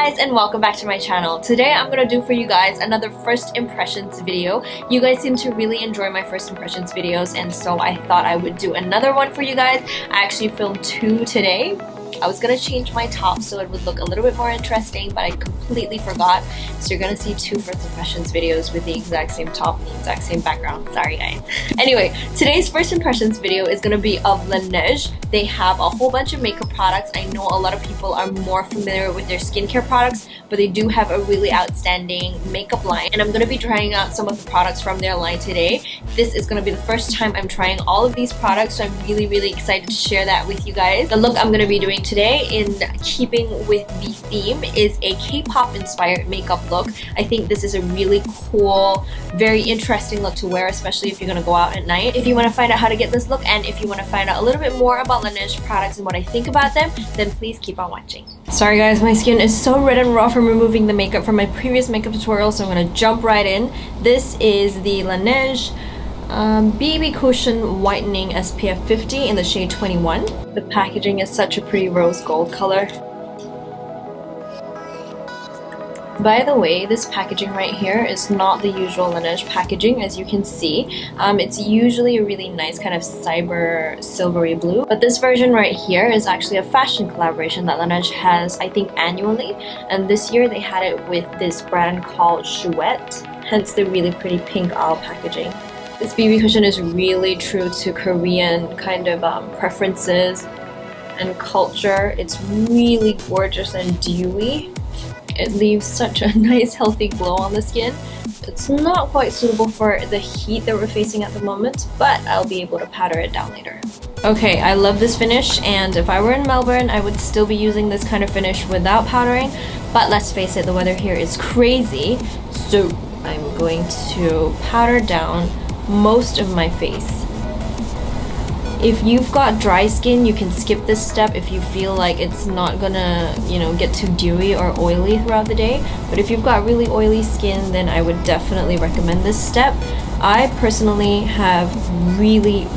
guys, and welcome back to my channel. Today I'm gonna do for you guys another first impressions video. You guys seem to really enjoy my first impressions videos, and so I thought I would do another one for you guys. I actually filmed 2 today. I was gonna change my top so it would look a little bit more interesting, but I completely forgot. So you're gonna see 2 first impressions videos with the exact same top and the exact same background. Sorry guys. Anyway, today's first impressions video is gonna be of Laneige. They have a whole bunch of makeup products. I know a lot of people are more familiar with their skincare products, but they do have a really outstanding makeup line. And I'm gonna be trying out some of the products from their line today. This is gonna be the first time I'm trying all of these products, so I'm really excited to share that with you guys. The look I'm gonna be doing today, in keeping with the theme, is a K-pop inspired makeup look. I think this is a really cool, very interesting look to wear, especially if you're gonna go out at night. If you want to find out how to get this look, and if you want to find out a little bit more about Laneige products and what I think about them, then please keep on watching. Sorry guys, my skin is so red and raw from removing the makeup from my previous makeup tutorial, so I'm gonna jump right in. This is the Laneige BB Cushion Whitening SPF 50 in the shade 21. The packaging is such a pretty rose gold color. By the way, this packaging right here is not the usual Laneige packaging, as you can see. It's usually a really nice kind of cyber silvery blue, but this version right here is actually a fashion collaboration that Laneige has, I think, annually, and this year they had it with this brand called Chouette, hence the really pretty pink owl packaging. This BB cushion is really true to Korean kind of preferences and culture. It's really gorgeous and dewy. It leaves such a nice healthy glow on the skin. It's not quite suitable for the heat that we're facing at the moment, but I'll be able to powder it down later. Okay, I love this finish, and if I were in Melbourne, I would still be using this kind of finish without powdering, but let's face it, the weather here is crazy, so I'm going to powder down most of my face. If you've got dry skin, you can skip this step if you feel like it's not gonna, get too dewy or oily throughout the day. But if you've got really oily skin, then I would definitely recommend this step. I personally have really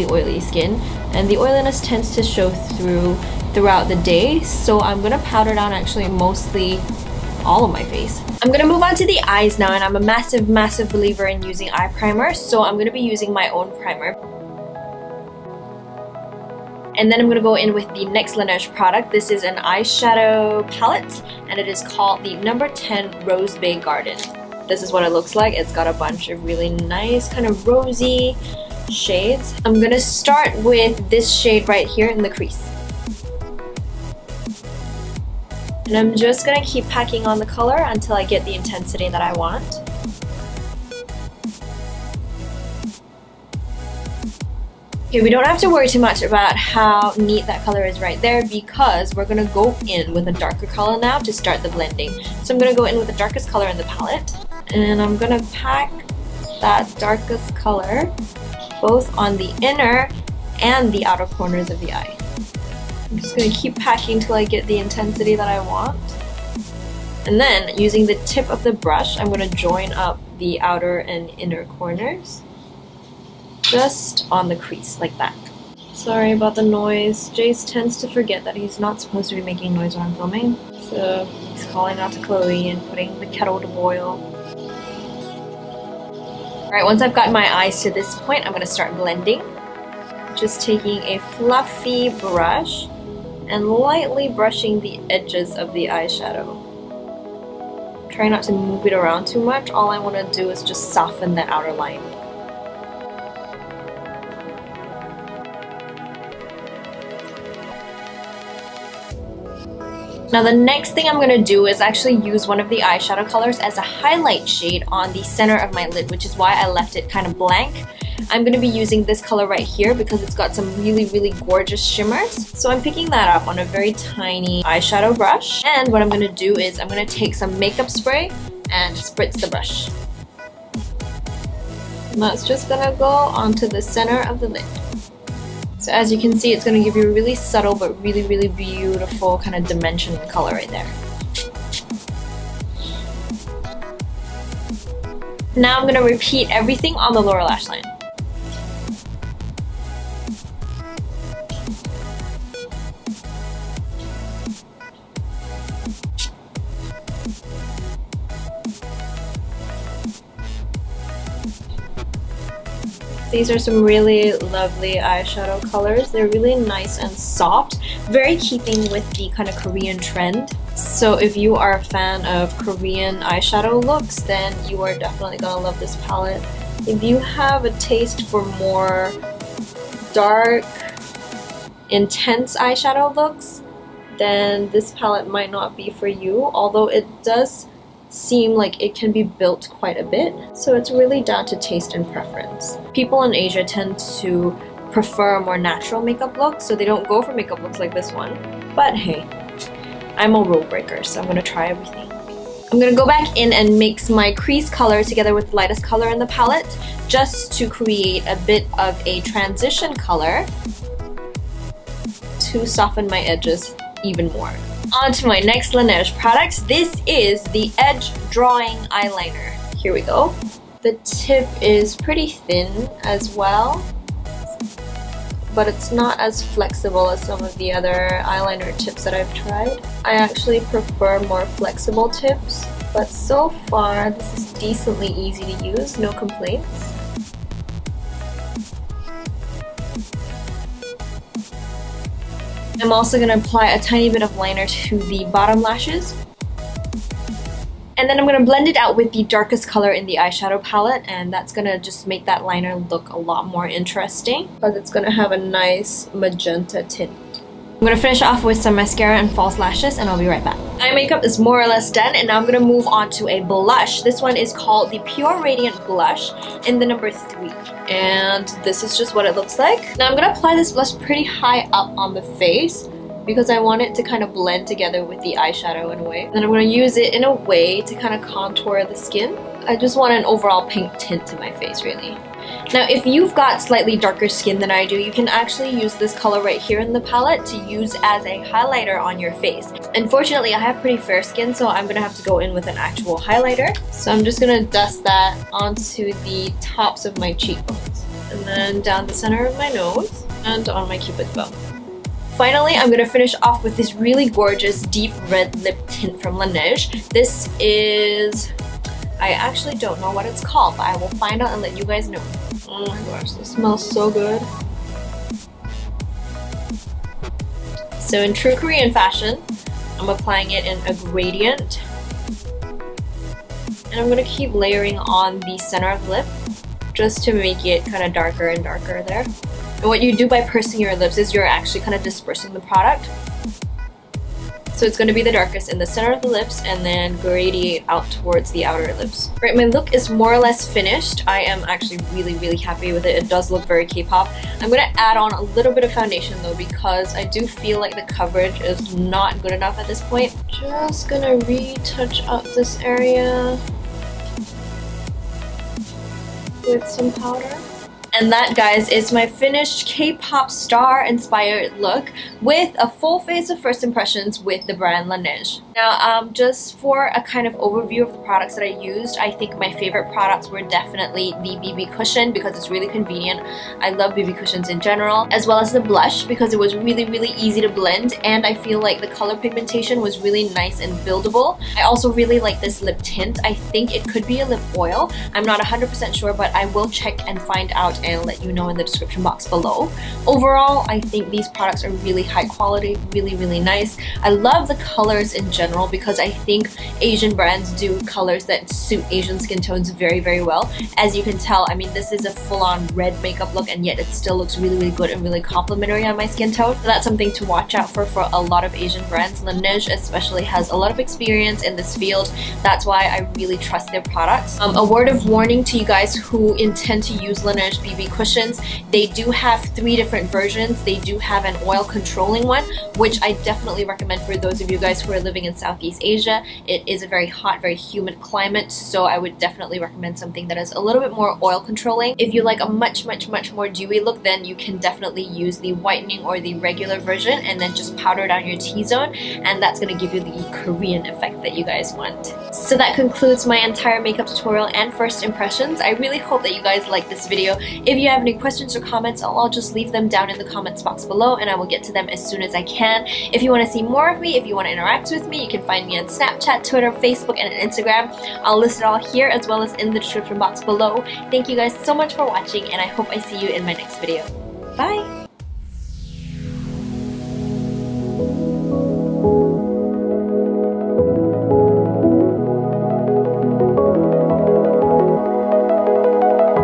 oily skin, and the oiliness tends to show throughout the day, so I'm gonna powder down actually mostly all of my face. I'm gonna move on to the eyes now, and I'm a massive believer in using eye primer, so I'm gonna be using my own primer. And then I'm going to go in with the next Laneige product. This is an eyeshadow palette, and it is called the number 10 Rosebay Garden. This is what it looks like. It's got a bunch of really nice kind of rosy shades. I'm going to start with this shade right here in the crease. And I'm just going to keep packing on the color until I get the intensity that I want. Okay, we don't have to worry too much about how neat that color is right there, because we're going to go in with a darker color now to start the blending. So I'm going to go in with the darkest color in the palette, and I'm going to pack that darkest color both on the inner and the outer corners of the eye. I'm just going to keep packing until I get the intensity that I want. And then, using the tip of the brush, I'm going to join up the outer and inner corners, just on the crease, like that. Sorry about the noise. Jace tends to forget that he's not supposed to be making noise when I'm filming, so he's calling out to Chloe and putting the kettle to boil. Alright, once I've got my eyes to this point, I'm going to start blending. Just taking a fluffy brush and lightly brushing the edges of the eyeshadow. Try not to move it around too much. All I want to do is just soften that outer line. Now the next thing I'm going to do is actually use one of the eyeshadow colors as a highlight shade on the center of my lid, which is why I left it kind of blank. I'm going to be using this color right here because it's got some really gorgeous shimmers. So I'm picking that up on a very tiny eyeshadow brush, and what I'm going to do is I'm going to take some makeup spray and spritz the brush. And that's just going to go onto the center of the lid. So as you can see, it's going to give you a really subtle but really beautiful kind of dimension and color right there. Now I'm going to repeat everything on the lower lash line. These are some really lovely eyeshadow colors. They're really nice and soft, very keeping with the kind of Korean trend. So if you are a fan of Korean eyeshadow looks, then you are definitely gonna love this palette. If you have a taste for more dark, intense eyeshadow looks, then this palette might not be for you, although it does seem like it can be built quite a bit, so it's really down to taste and preference. People in Asia tend to prefer more natural makeup looks, so they don't go for makeup looks like this one. But hey, I'm a rule breaker, so I'm gonna try everything. I'm gonna go back in and mix my crease color together with the lightest color in the palette, just to create a bit of a transition color to soften my edges even more. On to my next Laneige product. This is the Edge Drawing Eyeliner. Here we go. The tip is pretty thin as well, but it's not as flexible as some of the other eyeliner tips that I've tried. I actually prefer more flexible tips, but so far this is decently easy to use, no complaints. I'm also going to apply a tiny bit of liner to the bottom lashes. And then I'm going to blend it out with the darkest color in the eyeshadow palette, and that's going to just make that liner look a lot more interesting because it's going to have a nice magenta tint. I'm going to finish off with some mascara and false lashes, and I'll be right back. Eye makeup is more or less done, and now I'm going to move on to a blush. This one is called the Pure Radiant Blush in the number 3. And this is just what it looks like. Now I'm going to apply this blush pretty high up on the face because I want it to kind of blend together with the eyeshadow in a way. Then I'm going to use it in a way to kind of contour the skin. I just want an overall pink tint to my face, really. Now if you've got slightly darker skin than I do, you can actually use this color right here in the palette to use as a highlighter on your face. Unfortunately, I have pretty fair skin, so I'm going to have to go in with an actual highlighter. So I'm just going to dust that onto the tops of my cheekbones, and then down the center of my nose, and on my cupid's bow. Finally, I'm going to finish off with this really gorgeous deep red lip tint from Laneige. This is... I actually don't know what it's called, but I will find out and let you guys know. Oh my gosh, this smells so good. So in true Korean fashion, I'm applying it in a gradient. And I'm going to keep layering on the center of the lip just to make it kind of darker and darker there. And what you do by pursing your lips is you're actually kind of dispersing the product. So it's going to be the darkest in the center of the lips and then gradiate out towards the outer lips. Right, my look is more or less finished. I am actually really happy with it. It does look very K-pop. I'm going to add on a little bit of foundation though because I do feel like the coverage is not good enough at this point. Just going to retouch up this area with some powder. And that, guys, is my finished K-pop star inspired look with a full face of first impressions with the brand Laneige. Now, just for a kind of overview of the products that I used, I think my favorite products were definitely the BB cushion because it's really convenient. I love BB cushions in general, as well as the blush because it was really easy to blend, and I feel like the color pigmentation was really nice and buildable. I also really like this lip tint. I think it could be a lip oil. I'm not 100% sure, but I will check and find out and let you know in the description box below. Overall, I think these products are really high quality, really nice. I love the colors in general because I think Asian brands do colors that suit Asian skin tones very well. As you can tell, I mean, this is a full-on red makeup look and yet it still looks really good and really complimentary on my skin tone. So that's something to watch out for a lot of Asian brands. Laneige especially has a lot of experience in this field. That's why I really trust their products. A word of warning to you guys who intend to use Laneige BB cushions. They do have 3 different versions. They do have an oil controlling one, which I definitely recommend for those of you guys who are living in Southeast Asia. It is a very hot, very humid climate, so I would definitely recommend something that is a little bit more oil controlling. If you like a much more dewy look, then you can definitely use the whitening or the regular version and then just powder down your T-zone, and that's going to give you the Korean effect that you guys want. So that concludes my entire makeup tutorial and first impressions. I really hope that you guys liked this video. If you have any questions or comments, I'll just leave them down in the comments box below and I will get to them as soon as I can. If you want to see more of me, if you want to interact with me, you can find me on Snapchat, Twitter, Facebook, and Instagram. I'll list it all here as well as in the description box below. Thank you guys so much for watching and I hope I see you in my next video. Bye!